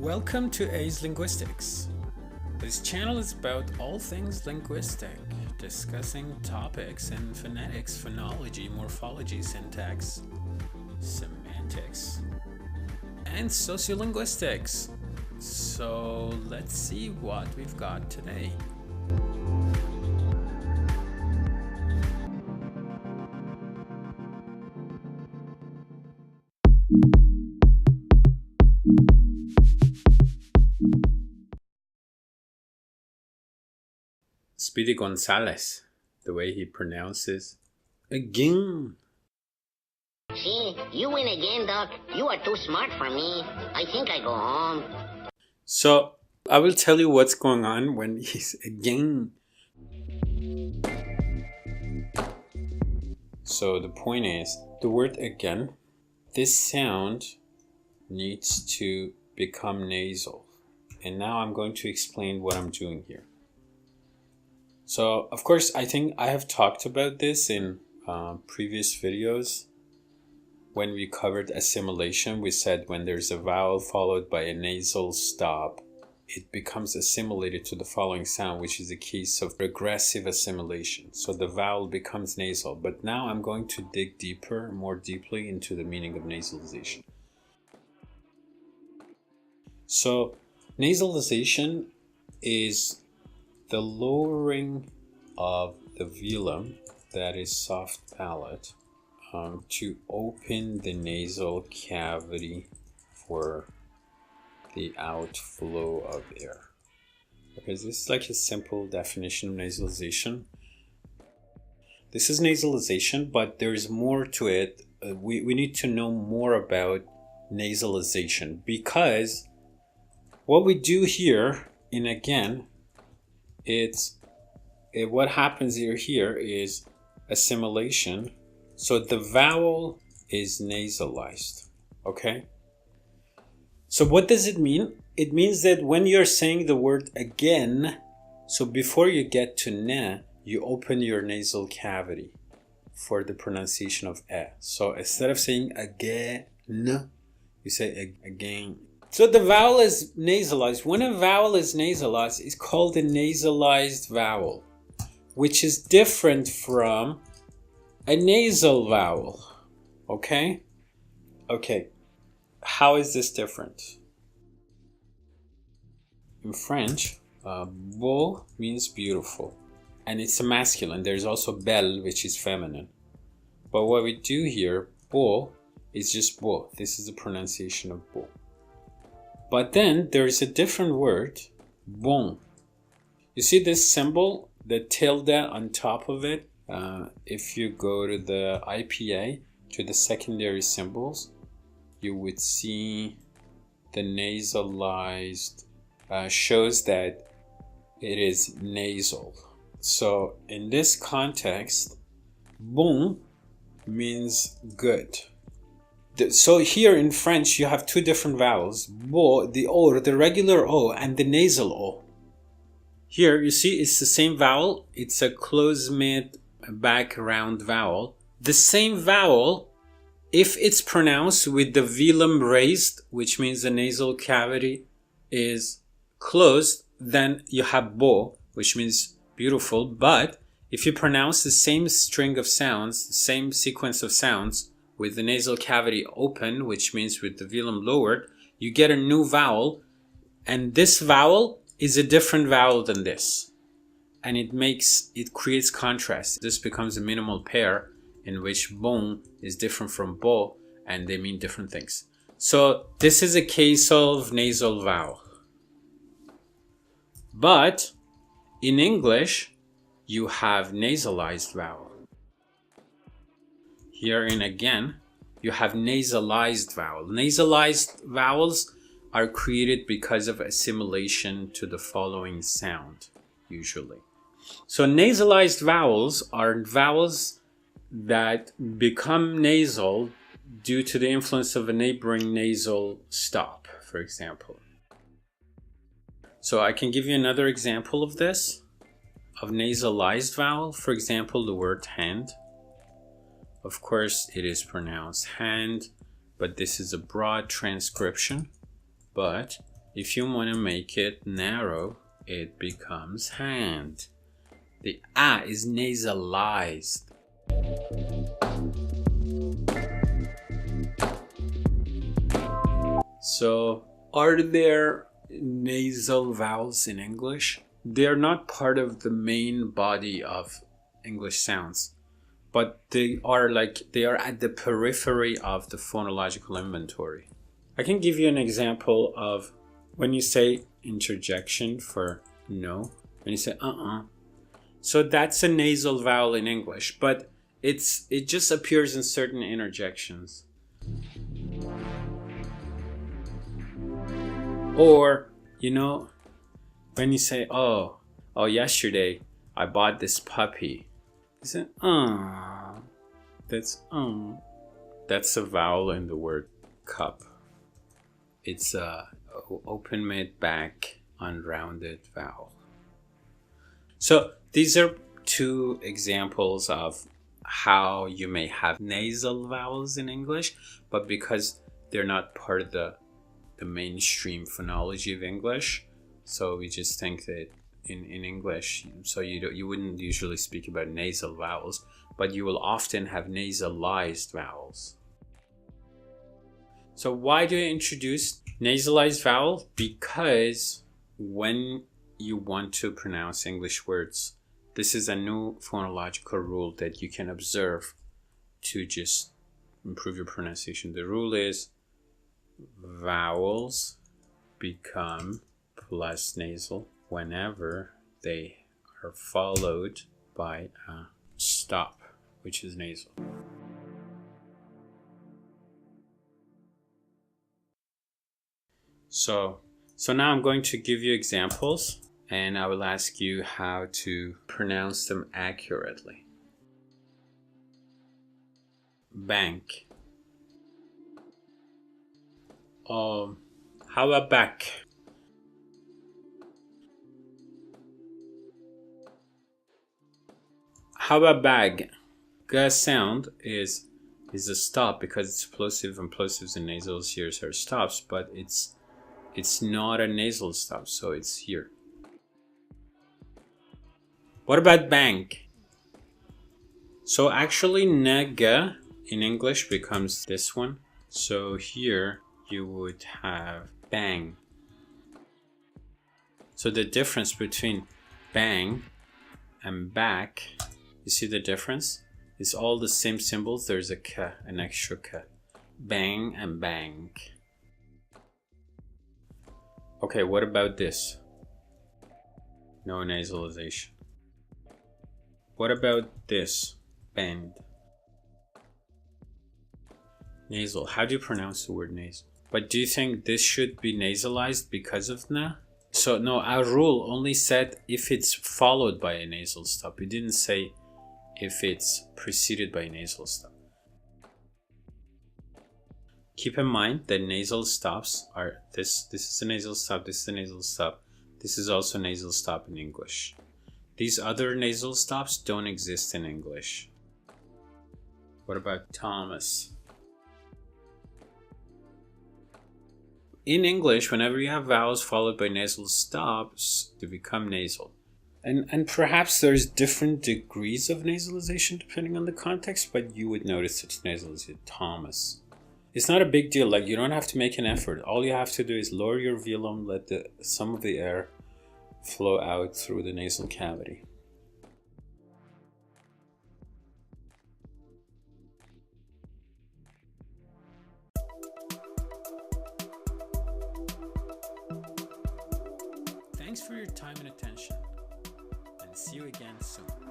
Welcome to Azelinguistics. This channel is about all things linguistic, discussing topics in phonetics, phonology, morphology, syntax, semantics, and sociolinguistics. So let's see what we've got today. Speedy Gonzalez, the way he pronounces again. See, you win again, Doc. You are too smart for me. I think I go home. So I will tell you what's going on when he's again. So the point is, the word again, this sound needs to become nasal. And now I'm going to explain what I'm doing here. So, of course, I think I have talked about this in previous videos. When we covered assimilation, we said when there's a vowel followed by a nasal stop, it becomes assimilated to the following sound, which is a case of regressive assimilation. So the vowel becomes nasal. But now I'm going to dig deeper, more deeply into the meaning of nasalization. So, nasalization is the lowering of the velum, that is soft palate, to open the nasal cavity for the outflow of air. Okay, this is like a simple definition of nasalization. This is nasalization, but there's more to it. We need to know more about nasalization, because what we do here in again, what happens here is assimilation. So the vowel is nasalized. Okay, so what does it mean? It means that when you're saying the word again, so before you get to na, you open your nasal cavity for the pronunciation of e. So instead of saying again, you say again. So the vowel is nasalized. When a vowel is nasalized, it's called a nasalized vowel, which is different from a nasal vowel. Okay? Okay. How is this different? In French, beau means beautiful, and it's a masculine. There's also belle, which is feminine. But what we do here, beau, is just beau. This is the pronunciation of beau. But then there is a different word, bon. You see this symbol, the tilde on top of it? If you go to the IPA, to the secondary symbols, you would see the nasalized shows that it is nasal. So in this context, bon means good. So here in French, you have two different vowels, beau, the O, the regular O, and the nasal O. Here, you see, it's the same vowel. It's a closed mid background vowel. The same vowel, if it's pronounced with the velum raised, which means the nasal cavity is closed, then you have beau, which means beautiful. But if you pronounce the same string of sounds, the same sequence of sounds, with the nasal cavity open, which means with the velum lowered, you get a new vowel, and this vowel is a different vowel than this, and it creates contrast. This becomes a minimal pair in which bon is different from beau, and they mean different things. So this is a case of nasal vowel. But in English, you have nasalized vowel. Here in again, you have nasalized vowel. Nasalized vowels are created because of assimilation to the following sound, usually. So nasalized vowels are vowels that become nasal due to the influence of a neighboring nasal stop, for example. So I can give you another example of this, of nasalized vowel. For example, the word hand. Of course, it is pronounced hand, but this is a broad transcription. But If you want to make it narrow, it becomes hand. The A is nasalized. So, are there nasal vowels in English? They're not part of the main body of English sounds, but they are at the periphery of the phonological inventory. I can give you an example of when you say interjection for no, when you say So that's a nasal vowel in English, but it just appears in certain interjections. Or, when you say, oh, yesterday I bought this puppy. You say, That's a vowel in the word cup. It's a open mid back unrounded vowel. So these are two examples of how you may have nasal vowels in English, but because they're not part of the mainstream phonology of English, so we just think that in English, so you wouldn't usually speak about nasal vowels, but you will often have nasalized vowels. So why do I introduce nasalized vowel? Because when you want to pronounce English words, this is a new phonological rule that you can observe to just improve your pronunciation. The rule is vowels become plus nasal whenever they are followed by a stop, which is nasal. So now I'm going to give you examples, and I will ask you how to pronounce them accurately. Bank. How about back? How about bag? G sound is a stop because it's plosive, and plosives and nasals here are stops, but it's not a nasal stop, so it's here. What about bank? So actually nega in English becomes this one. So here you would have bang. So the difference between bang and back, you see the difference? It's all the same symbols. There's a k, an extra k. Bang and bang. Okay, what about this? No nasalization. What about this? Bend. Nasal. How do you pronounce the word nasal? But do you think this should be nasalized because of na? So no, our rule only said if it's followed by a nasal stop. It didn't say if it's preceded by a nasal stop. Keep in mind that nasal stops are this is a nasal stop, this is a nasal stop. This is also a nasal stop in English. These other nasal stops don't exist in English. What about Thomas? In English, whenever you have vowels followed by nasal stops, they become nasal. And perhaps there's different degrees of nasalization depending on the context, but you would notice it's nasalized. Thomas. It's not a big deal. Like, you don't have to make an effort. All you have to do is lower your velum, let some of the air flow out through the nasal cavity. Thanks for your time and attention, and see you again soon.